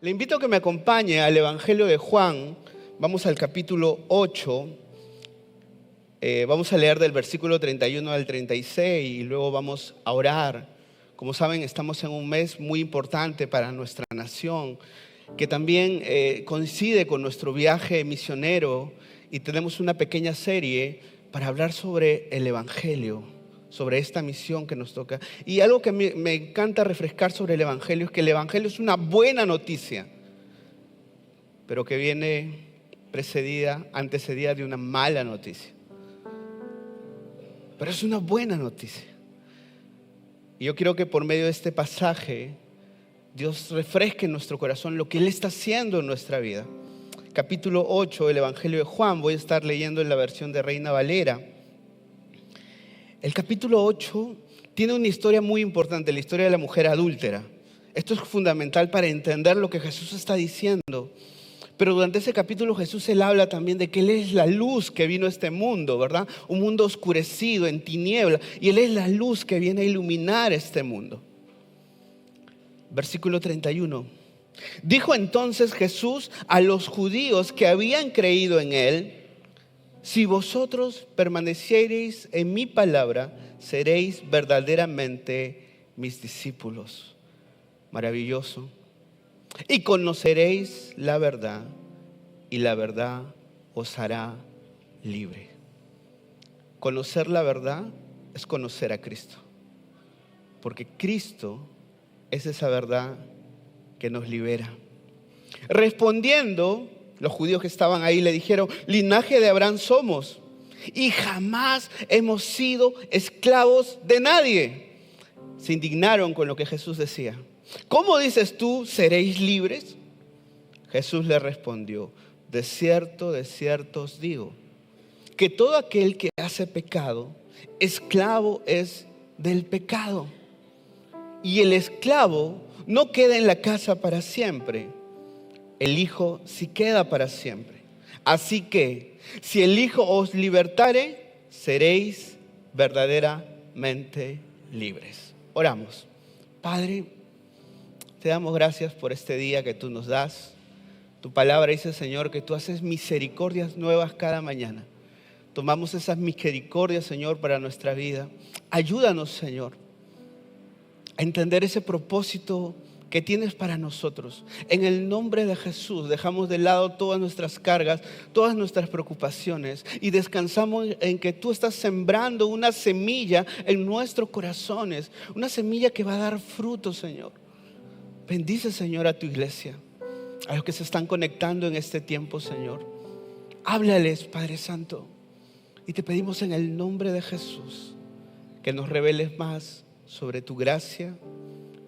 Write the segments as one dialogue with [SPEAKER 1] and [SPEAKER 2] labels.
[SPEAKER 1] Le invito a que me acompañe al Evangelio de Juan. Vamos al capítulo 8. Vamos a leer del versículo 31 al 36 y luego vamos a orar. Como saben, estamos en un mes muy importante para nuestra nación, que también coincide con nuestro viaje misionero, y tenemos una pequeña serie para hablar sobre el Evangelio, sobre esta misión que nos toca. Y algo que me encanta refrescar sobre el Evangelio es que el Evangelio es una buena noticia, pero que viene antecedida de una mala noticia. Pero es una buena noticia. Y yo quiero que por medio de este pasaje Dios refresque en nuestro corazón lo que Él está haciendo en nuestra vida. Capítulo 8 del Evangelio de Juan. Voy a estar leyendo en la versión de Reina Valera. El capítulo 8 tiene una historia muy importante, la historia de la mujer adúltera. Esto es fundamental para entender lo que Jesús está diciendo. Pero durante ese capítulo Él habla también de que Él es la luz que vino a este mundo, ¿verdad? Un mundo oscurecido, en tiniebla. Y Él es la luz que viene a iluminar este mundo. Versículo 31. Dijo entonces Jesús a los judíos que habían creído en Él: si vosotros permaneciereis en mi palabra, seréis verdaderamente mis discípulos. Maravilloso. Y conoceréis la verdad, y la verdad os hará libre. Conocer la verdad es conocer a Cristo, porque Cristo es esa verdad que nos libera. Respondiendo, los judíos que estaban ahí le dijeron: linaje de Abraham somos, y jamás hemos sido esclavos de nadie. Se indignaron con lo que Jesús decía. ¿Cómo dices tú, seréis libres? Jesús le respondió: de cierto os digo, que todo aquel que hace pecado, esclavo es del pecado. Y el esclavo no queda en la casa para siempre, el Hijo sí queda para siempre. Así que, si el Hijo os libertare, seréis verdaderamente libres. Oramos. Padre, te damos gracias por este día que tú nos das. Tu palabra dice, Señor, que tú haces misericordias nuevas cada mañana. Tomamos esas misericordias, Señor, para nuestra vida. Ayúdanos, Señor, a entender ese propósito que tienes para nosotros. En el nombre de Jesús dejamos de lado todas nuestras cargas, todas nuestras preocupaciones, y descansamos en que tú estás sembrando una semilla en nuestros corazones, una semilla que va a dar fruto, Señor. Bendice, Señor, a tu iglesia, a los que se están conectando en este tiempo, Señor. Háblales, Padre Santo, y te pedimos en el nombre de Jesús que nos reveles más sobre tu gracia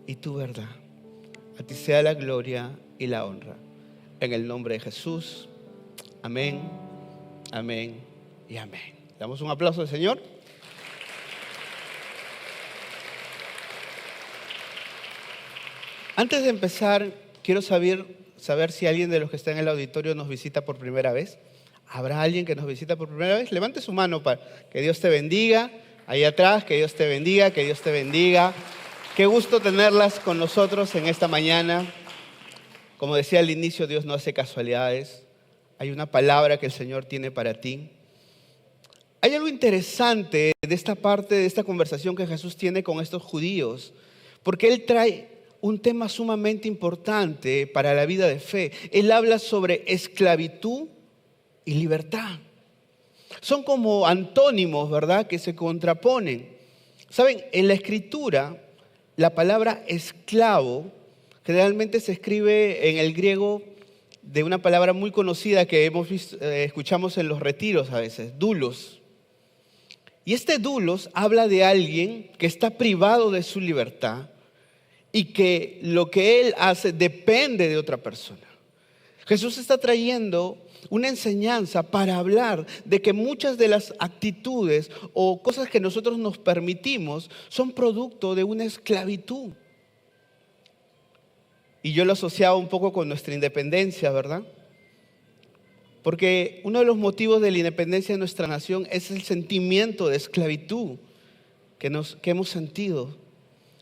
[SPEAKER 1] y tu verdad. A ti sea la gloria y la honra. En el nombre de Jesús. Amén, amén y amén. Damos un aplauso al Señor. Antes de empezar, quiero saber si alguien de los que está en el auditorio nos visita por primera vez. ¿Habrá alguien que nos visita por primera vez? Levante su mano para que Dios te bendiga. Ahí atrás, que Dios te bendiga, que Dios te bendiga. Qué gusto tenerlas con nosotros en esta mañana. Como decía al inicio, Dios no hace casualidades. Hay una palabra que el Señor tiene para ti. Hay algo interesante de esta parte, de esta conversación que Jesús tiene con estos judíos, porque Él trae un tema sumamente importante para la vida de fe. Él habla sobre esclavitud y libertad. Son como antónimos, ¿verdad?, que se contraponen. Saben, en la Escritura, la palabra esclavo generalmente se escribe en el griego de una palabra muy conocida que escuchamos en los retiros a veces, doulos. Y este doulos habla de alguien que está privado de su libertad y que lo que él hace depende de otra persona. Jesús está trayendo una enseñanza para hablar de que muchas de las actitudes o cosas que nosotros nos permitimos son producto de una esclavitud. Y yo lo asociaba un poco con nuestra independencia, ¿verdad? Porque uno de los motivos de la independencia de nuestra nación es el sentimiento de esclavitud que hemos sentido.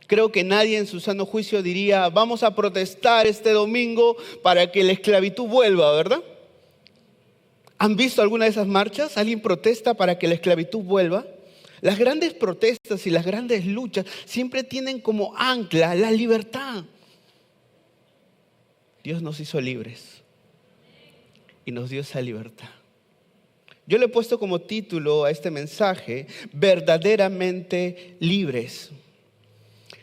[SPEAKER 1] Creo que nadie en su sano juicio diría, vamos a protestar este domingo para que la esclavitud vuelva, ¿verdad? ¿Han visto alguna de esas marchas? ¿Alguien protesta para que la esclavitud vuelva? Las grandes protestas y las grandes luchas siempre tienen como ancla la libertad. Dios nos hizo libres y nos dio esa libertad. Yo le he puesto como título a este mensaje, verdaderamente libres.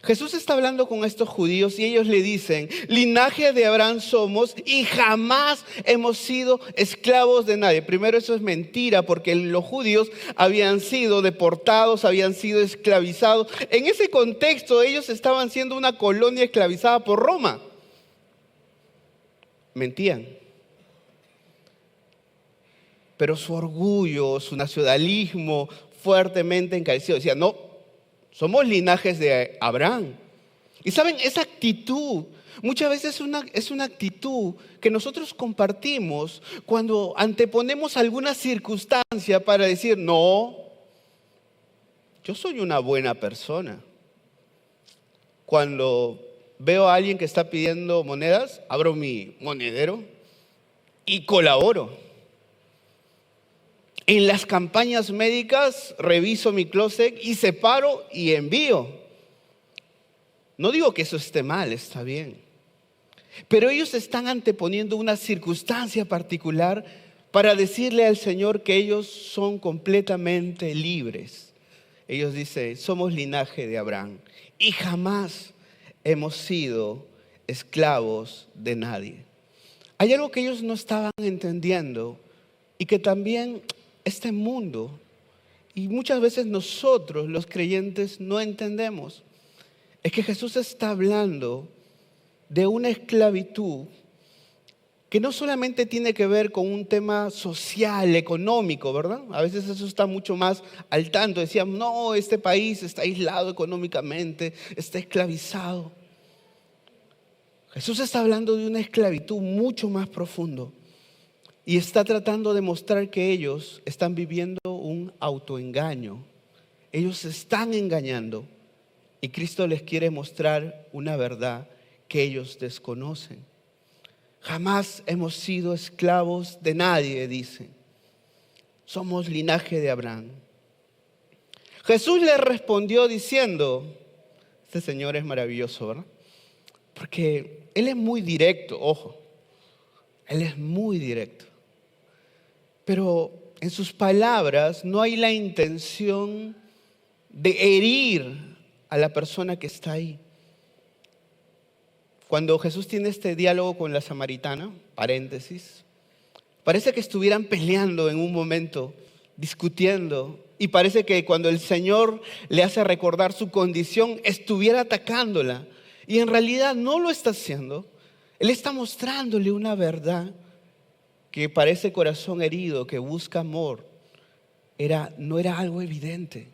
[SPEAKER 1] Jesús está hablando con estos judíos y ellos le dicen, linaje de Abraham somos y jamás hemos sido esclavos de nadie. Primero, eso es mentira porque los judíos habían sido deportados, habían sido esclavizados. En ese contexto ellos estaban siendo una colonia esclavizada por Roma. Mentían. Pero su orgullo, su nacionalismo fuertemente encarecido. Decían, no, somos linajes de Abraham. Y saben, esa actitud muchas veces es una actitud que nosotros compartimos cuando anteponemos alguna circunstancia para decir, no, yo soy una buena persona. Cuando veo a alguien que está pidiendo monedas, abro mi monedero y colaboro. En las campañas médicas reviso mi closet y separo y envío. No digo que eso esté mal, está bien. Pero ellos están anteponiendo una circunstancia particular para decirle al Señor que ellos son completamente libres. Ellos dicen, somos linaje de Abraham y jamás hemos sido esclavos de nadie. Hay algo que ellos no estaban entendiendo y que también este mundo y muchas veces nosotros los creyentes no entendemos. Es que Jesús está hablando de una esclavitud que no solamente tiene que ver con un tema social, económico, ¿verdad? A veces eso está mucho más al tanto. Decíamos, no, este país está aislado económicamente, está esclavizado. Jesús está hablando de una esclavitud mucho más profundo. Y está tratando de mostrar que ellos están viviendo un autoengaño. Ellos se están engañando. Y Cristo les quiere mostrar una verdad que ellos desconocen. Jamás hemos sido esclavos de nadie, dice. Somos linaje de Abraham. Jesús les respondió diciendo, este Señor es maravilloso, ¿verdad? Porque Él es muy directo, ojo. Él es muy directo. Pero en sus palabras no hay la intención de herir a la persona que está ahí. Cuando Jesús tiene este diálogo con la samaritana, paréntesis, parece que estuvieran peleando en un momento, discutiendo, y parece que cuando el Señor le hace recordar su condición, estuviera atacándola, y en realidad no lo está haciendo. Él está mostrándole una verdad que para ese corazón herido que busca amor, no era algo evidente.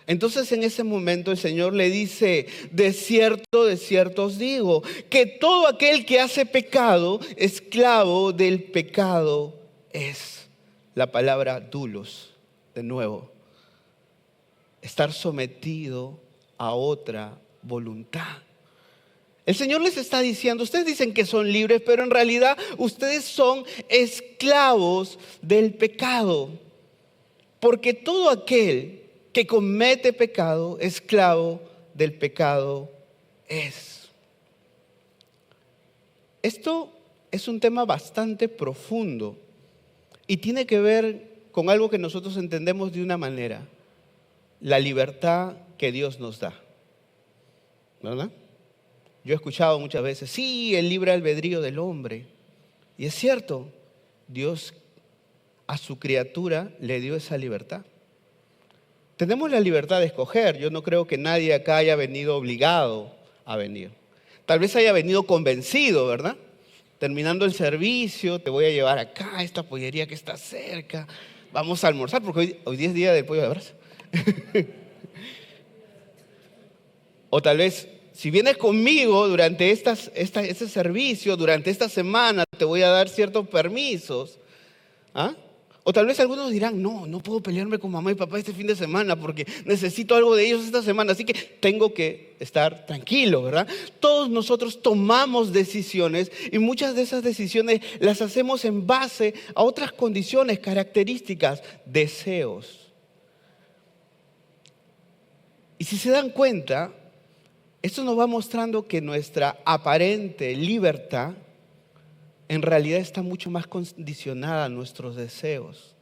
[SPEAKER 1] Entonces en ese momento el Señor le dice, de cierto os digo, que todo aquel que hace pecado, esclavo del pecado es. La palabra dulos, de nuevo, estar sometido a otra voluntad. El Señor les está diciendo, ustedes dicen que son libres, pero en realidad ustedes son esclavos del pecado. Porque todo aquel que comete pecado, esclavo del pecado es. Esto es un tema bastante profundo y tiene que ver con algo que nosotros entendemos de una manera, la libertad que Dios nos da, ¿verdad? Yo he escuchado muchas veces, sí, el libre albedrío del hombre. Y es cierto, Dios a su criatura le dio esa libertad. Tenemos la libertad de escoger. Yo no creo que nadie acá haya venido obligado a venir. Tal vez haya venido convencido, ¿verdad? Terminando el servicio, te voy a llevar acá, a esta pollería que está cerca. Vamos a almorzar, porque hoy día es día del pollo de brasa. O tal vez, si vienes conmigo durante este servicio, durante esta semana, te voy a dar ciertos permisos. ¿Ah? O tal vez algunos dirán, no puedo pelearme con mamá y papá este fin de semana porque necesito algo de ellos esta semana, así que tengo que estar tranquilo, ¿verdad? Todos nosotros tomamos decisiones y muchas de esas decisiones las hacemos en base a otras condiciones, características, deseos. Y si se dan cuenta, esto nos va mostrando que nuestra aparente libertad en realidad está mucho más condicionada a nuestros deseos.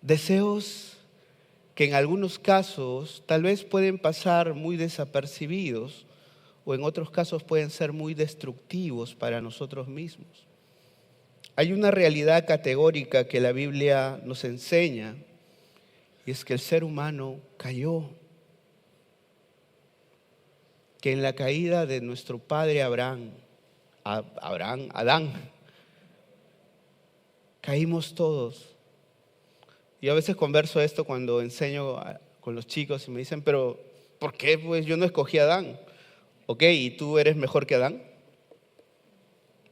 [SPEAKER 1] Deseos que en algunos casos tal vez pueden pasar muy desapercibidos o en otros casos pueden ser muy destructivos para nosotros mismos. Hay una realidad categórica que la Biblia nos enseña y es que el ser humano cayó. Que en la caída de nuestro padre Adán, caímos todos. Yo a veces converso esto cuando enseño con los chicos y me dicen, pero ¿por qué? Pues yo no escogí a Adán. Ok, ¿y tú eres mejor que Adán?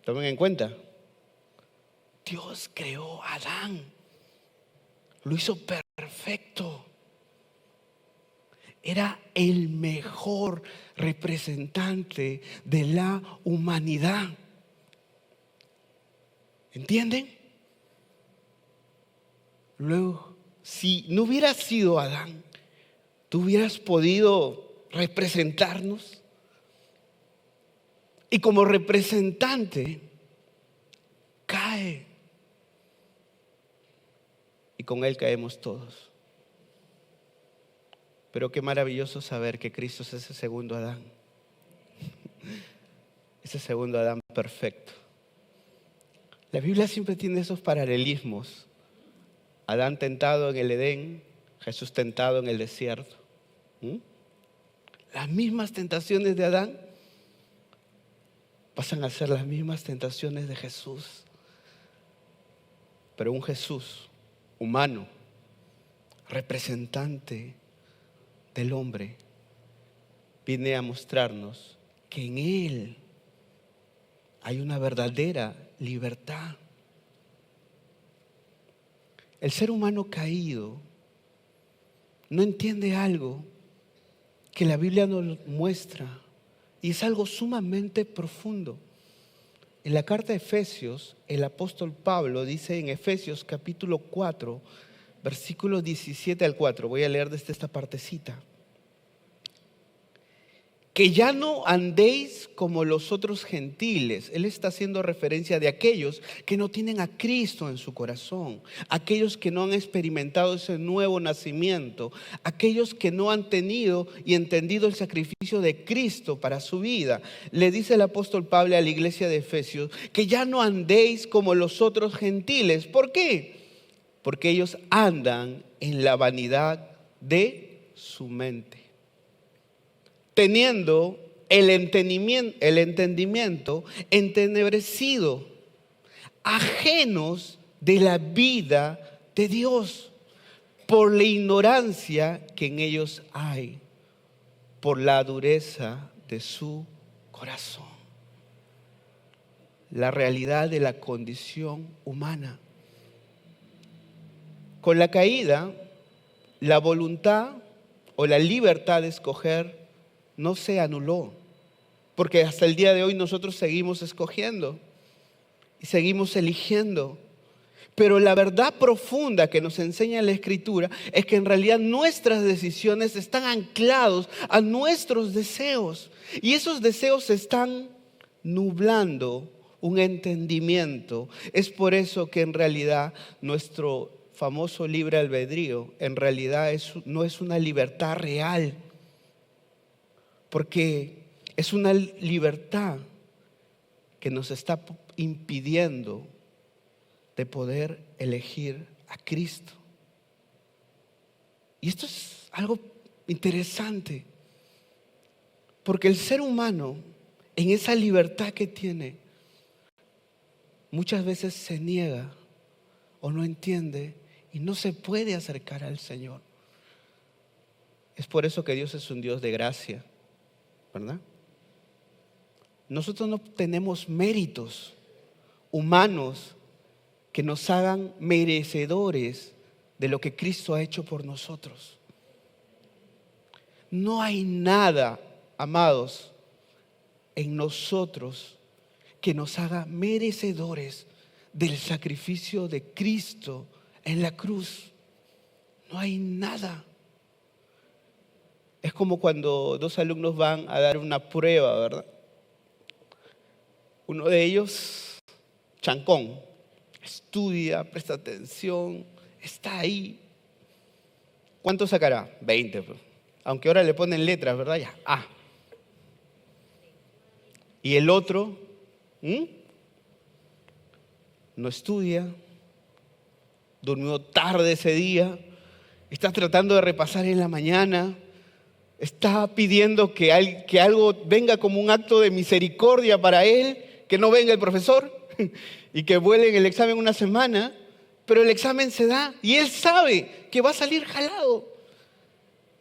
[SPEAKER 1] Tomen en cuenta. Dios creó a Adán. Lo hizo perfecto. Era el mejor representante de la humanidad. ¿Entienden? Luego, si no hubiera sido Adán, ¿tú hubieras podido representarnos? Y como representante, cae. Y con él caemos todos. Pero qué maravilloso saber que Cristo es ese segundo Adán. Ese segundo Adán perfecto. La Biblia siempre tiene esos paralelismos. Adán tentado en el Edén, Jesús tentado en el desierto. Las mismas tentaciones de Adán pasan a ser las mismas tentaciones de Jesús. Pero un Jesús humano, representante del hombre, viene a mostrarnos que en Él hay una verdadera libertad. El ser humano caído no entiende algo que la Biblia nos muestra y es algo sumamente profundo. En la carta de Efesios, el apóstol Pablo dice en Efesios capítulo 4, versículos 17 al 4, voy a leer desde esta partecita. Que ya no andéis como los otros gentiles. Él está haciendo referencia de aquellos que no tienen a Cristo en su corazón, aquellos que no han experimentado ese nuevo nacimiento, aquellos que no han tenido y entendido el sacrificio de Cristo para su vida. Le dice el apóstol Pablo a la iglesia de Efesios que ya no andéis como los otros gentiles. ¿Por qué? Porque ellos andan en la vanidad de su mente, teniendo el entendimiento entenebrecido, ajenos de la vida de Dios, por la ignorancia que en ellos hay, por la dureza de su corazón. La realidad de la condición humana. Con la caída, la voluntad o la libertad de escoger no se anuló, porque hasta el día de hoy nosotros seguimos escogiendo y seguimos eligiendo. Pero la verdad profunda que nos enseña la Escritura es que en realidad nuestras decisiones están anclados a nuestros deseos y esos deseos están nublando un entendimiento. Es por eso que en realidad nuestro famoso libre albedrío en realidad no es una libertad real, porque es una libertad que nos está impidiendo de poder elegir a Cristo. Y esto es algo interesante, porque el ser humano, en esa libertad que tiene, muchas veces se niega o no entiende y no se puede acercar al Señor. Es por eso que Dios es un Dios de gracia, ¿verdad? Nosotros no tenemos méritos humanos que nos hagan merecedores de lo que Cristo ha hecho por nosotros. No hay nada, amados, en nosotros que nos haga merecedores del sacrificio de Cristo en la cruz. No hay nada. Es como cuando dos alumnos van a dar una prueba, ¿verdad? Uno de ellos, chancón, estudia, presta atención, está ahí. ¿Cuánto sacará? 20. Aunque ahora le ponen letras, ¿verdad? Ya, A. Y el otro, no estudia, durmió tarde ese día, está tratando de repasar en la mañana, está pidiendo que algo venga como un acto de misericordia para él, que no venga el profesor y que vuele en el examen una semana, pero el examen se da y él sabe que va a salir jalado.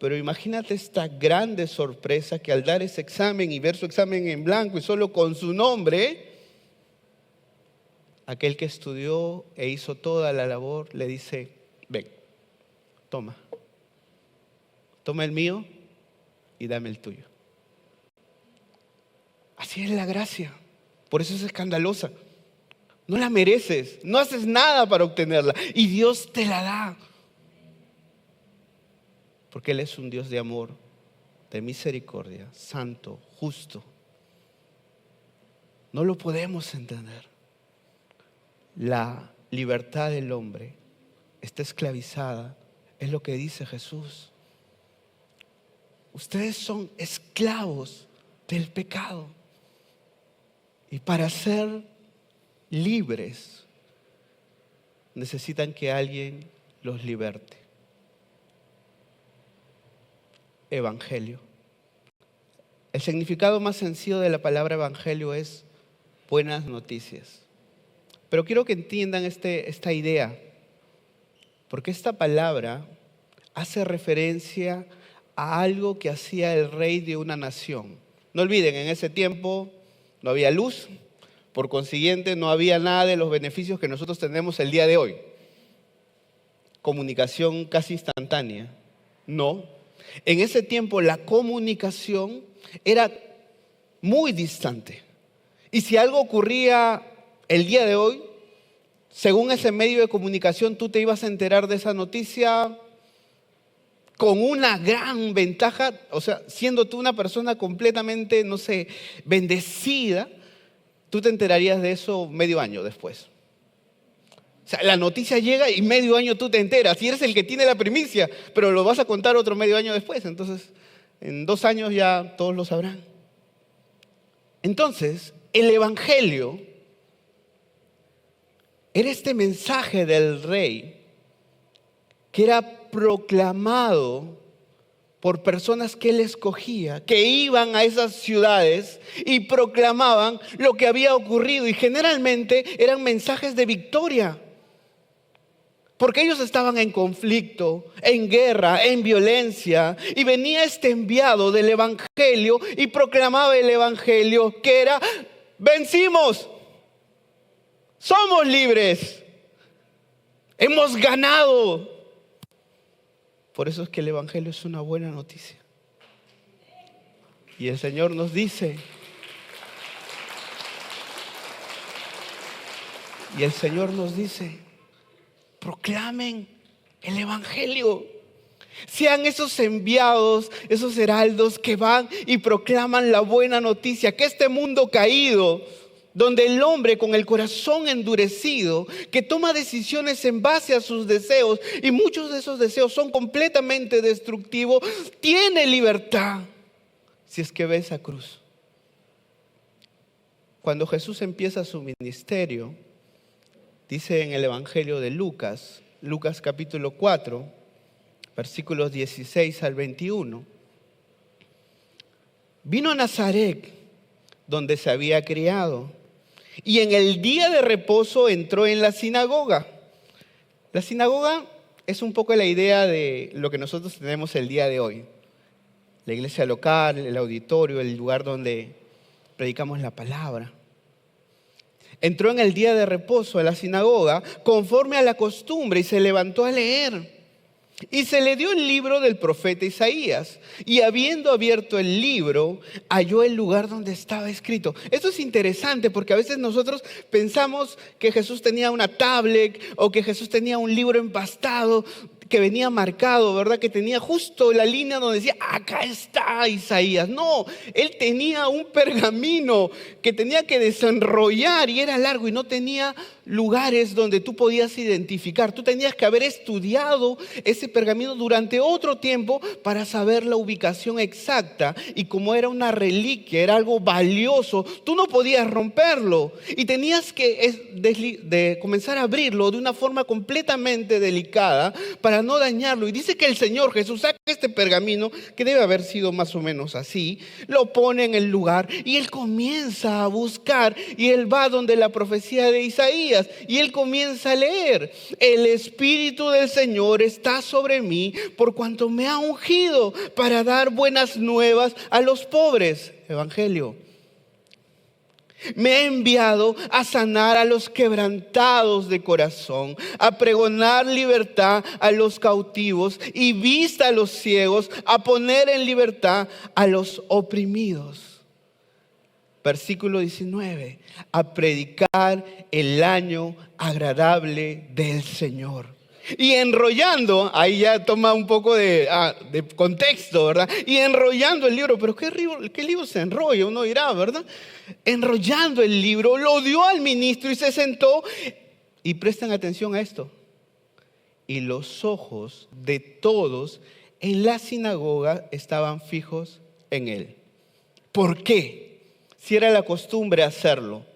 [SPEAKER 1] Pero imagínate esta grande sorpresa que al dar ese examen y ver su examen en blanco y solo con su nombre, aquel que estudió e hizo toda la labor le dice: ven, toma el mío y dame el tuyo. Así es la gracia. Por eso es escandalosa. No la mereces, no haces nada para obtenerla y Dios te la da. Porque Él es un Dios de amor, de misericordia, santo, justo. No lo podemos entender. La libertad del hombre está esclavizada, es lo que dice Jesús. Ustedes son esclavos del pecado. Y para ser libres necesitan que alguien los liberte. Evangelio. El significado más sencillo de la palabra evangelio es buenas noticias. Pero quiero que entiendan esta idea, porque esta palabra hace referencia a algo que hacía el rey de una nación. No olviden, en ese tiempo no había luz, por consiguiente no había nada de los beneficios que nosotros tenemos el día de hoy. Comunicación casi instantánea. No. En ese tiempo la comunicación era muy distante. Y si algo ocurría el día de hoy, según ese medio de comunicación, tú te ibas a enterar de esa noticia con una gran ventaja, o sea, siendo tú una persona completamente, bendecida, tú te enterarías de eso medio año después. O sea, la noticia llega y medio año tú te enteras, y eres el que tiene la primicia, pero lo vas a contar otro medio año después, entonces en 2 años ya todos lo sabrán. Entonces, el evangelio era este mensaje del rey que era proclamado por personas que él escogía, que iban a esas ciudades y proclamaban lo que había ocurrido, y generalmente eran mensajes de victoria, porque ellos estaban en conflicto, en guerra, en violencia, y venía este enviado del evangelio y proclamaba el evangelio, que era: vencimos, somos libres, hemos ganado. Por eso es que el evangelio es una buena noticia. Y el Señor nos dice, proclamen el evangelio. Sean esos enviados, esos heraldos que van y proclaman la buena noticia, que este mundo caído, donde el hombre con el corazón endurecido, que toma decisiones en base a sus deseos, y muchos de esos deseos son completamente destructivos, tiene libertad si es que ve esa cruz. Cuando Jesús empieza su ministerio, dice en el Evangelio de Lucas capítulo 4, versículos 16 al 21, vino a Nazaret, donde se había criado, y en el día de reposo entró en la sinagoga. La sinagoga es un poco la idea de lo que nosotros tenemos el día de hoy. La iglesia local, el auditorio, el lugar donde predicamos la palabra. Entró en el día de reposo a la sinagoga conforme a la costumbre y se levantó a leer. Y se le dio el libro del profeta Isaías. Y habiendo abierto el libro, halló el lugar donde estaba escrito. Esto es interesante porque a veces nosotros pensamos que Jesús tenía una tablet o que Jesús tenía un libro empastado que venía marcado, ¿verdad? Que tenía justo la línea donde decía, acá está Isaías. No, él tenía un pergamino que tenía que desenrollar y era largo y no tenía lugares donde tú podías identificar. Tú tenías que haber estudiado ese pergamino durante otro tiempo para saber la ubicación exacta. Y como era una reliquia, era algo valioso, tú no podías romperlo. Y tenías que comenzar a abrirlo de una forma completamente delicada para no dañarlo. Y dice que el Señor Jesús saca este pergamino, que debe haber sido más o menos así, lo pone en el lugar y él comienza a buscar y él va donde la profecía de Isaías y él comienza a leer. El Espíritu del Señor está sobre mí por cuanto me ha ungido para dar buenas nuevas a los pobres. Evangelio. Me ha enviado a sanar a los quebrantados de corazón, a pregonar libertad a los cautivos y vista a los ciegos, a poner en libertad a los oprimidos. Versículo 19, a predicar el año agradable del Señor. Y enrollando, ahí ya toma un poco de contexto, ¿verdad? Y enrollando el libro, pero ¿qué libro se enrolla? Uno dirá, ¿verdad? Enrollando el libro, lo dio al ministro y se sentó. Y presten atención a esto. Y los ojos de todos en la sinagoga estaban fijos en él. ¿Por qué? Si era la costumbre hacerlo,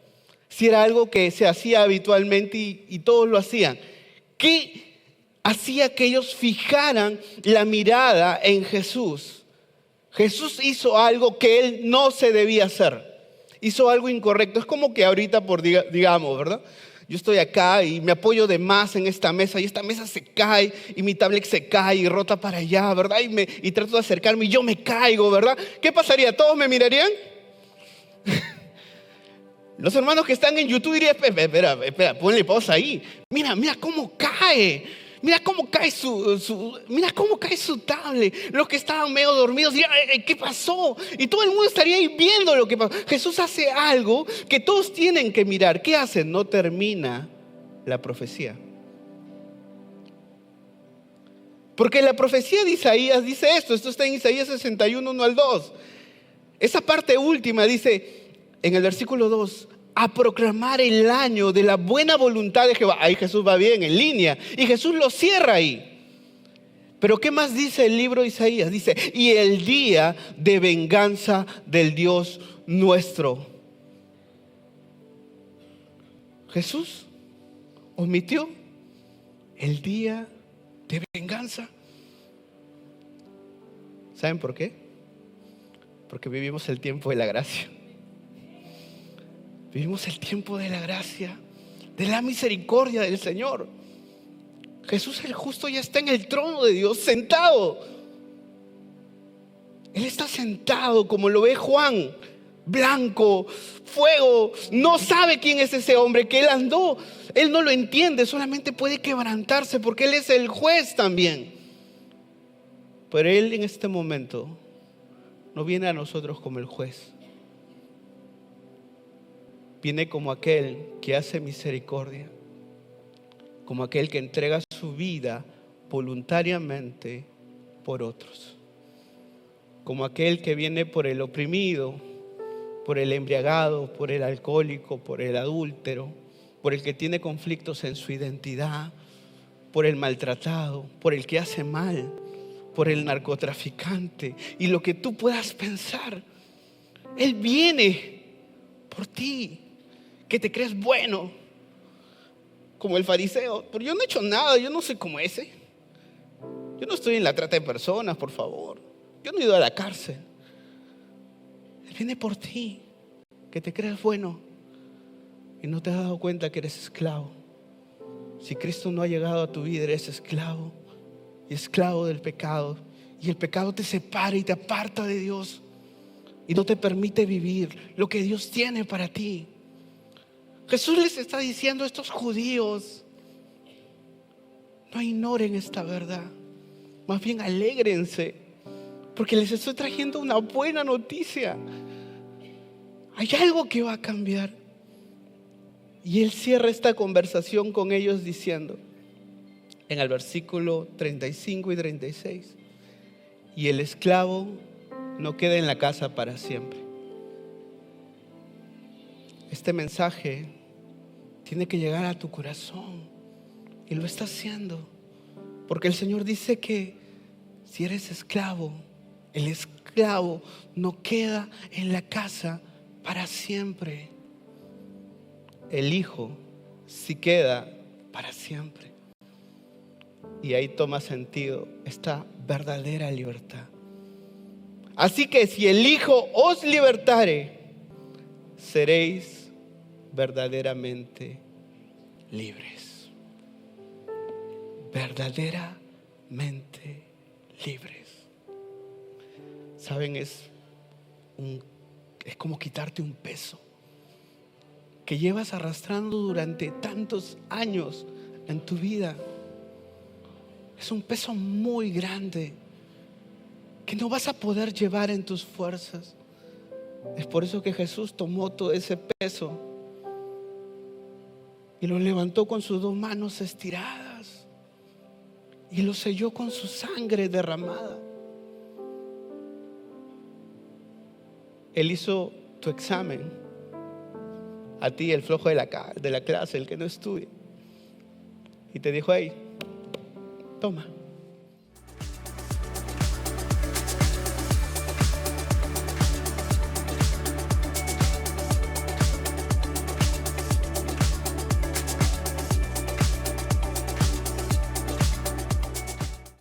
[SPEAKER 1] si era algo que se hacía habitualmente y todos lo hacían, ¿qué hacía que ellos fijaran la mirada en Jesús? Jesús hizo algo que él no se debía hacer. Hizo algo incorrecto. Es como que ahorita, digamos, ¿verdad? Yo estoy acá y me apoyo de más en esta mesa y esta mesa se cae y mi tablet se cae y rota para allá, ¿verdad? Y trato de acercarme y yo me caigo, ¿verdad? ¿Qué pasaría? ¿Todos me mirarían? Los hermanos que están en YouTube dirían, espera, ponle pausa ahí. Mira cómo cae. Mira cómo cae su tablet. Los que estaban medio dormidos dirían, ¿qué pasó? Y todo el mundo estaría ahí viendo lo que pasó. Jesús hace algo que todos tienen que mirar. ¿Qué hace? No termina la profecía. Porque la profecía de Isaías dice esto está en Isaías 61, 1 al 2. Esa parte última dice en el versículo 2, a proclamar el año de la buena voluntad de Jehová. Ahí Jesús va bien, en línea. Y Jesús lo cierra ahí. Pero ¿qué más dice el libro de Isaías? Dice, y el día de venganza del Dios nuestro. Jesús omitió el día de venganza. ¿Saben por qué? Porque vivimos el tiempo de la gracia. Vivimos el tiempo de la gracia, de la misericordia del Señor. Jesús el justo ya está en el trono de Dios, sentado. Él está sentado como lo ve Juan, blanco, fuego. No sabe quién es ese hombre que él andó. Él no lo entiende, solamente puede quebrantarse porque Él es el juez también. Pero Él en este momento no viene a nosotros como el juez. Viene como aquel que hace misericordia, como aquel que entrega su vida voluntariamente por otros, como aquel que viene por el oprimido, por el embriagado, por el alcohólico, por el adúltero, por el que tiene conflictos en su identidad, por el maltratado, por el que hace mal, por el narcotraficante y lo que tú puedas pensar. Él viene por ti, que te crees bueno, como el fariseo. Pero yo no he hecho nada, yo no soy como ese. Yo no estoy en la trata de personas, por favor. Yo no he ido a la cárcel. Él viene por ti, que te crees bueno y no te has dado cuenta que eres esclavo. Si Cristo no ha llegado a tu vida, eres esclavo y esclavo del pecado. Y el pecado te separa y te aparta de Dios y no te permite vivir lo que Dios tiene para ti. Jesús les está diciendo a estos judíos: no ignoren esta verdad, más bien alégrense, porque les estoy trayendo una buena noticia. Hay algo que va a cambiar. Y Él cierra esta conversación con ellos diciendo, en el versículo 35 y 36, y el esclavo no queda en la casa para siempre. Este mensaje tiene que llegar a tu corazón, y lo está haciendo, porque el Señor dice que si eres esclavo, el esclavo no queda en la casa para siempre. El hijo sí queda para siempre. Y ahí toma sentido esta verdadera libertad. Así que si el Hijo os libertare, seréis verdaderamente libres. Verdaderamente libres. Saben, es como quitarte un peso que llevas arrastrando durante tantos años en tu vida. Es un peso muy grande que no vas a poder llevar en tus fuerzas. Es por eso que Jesús tomó todo ese peso y lo levantó con sus dos manos estiradas y lo selló con su sangre derramada. Él hizo tu examen, a ti, el flojo de la clase, el que no estudia, y te dijo: hey, toma,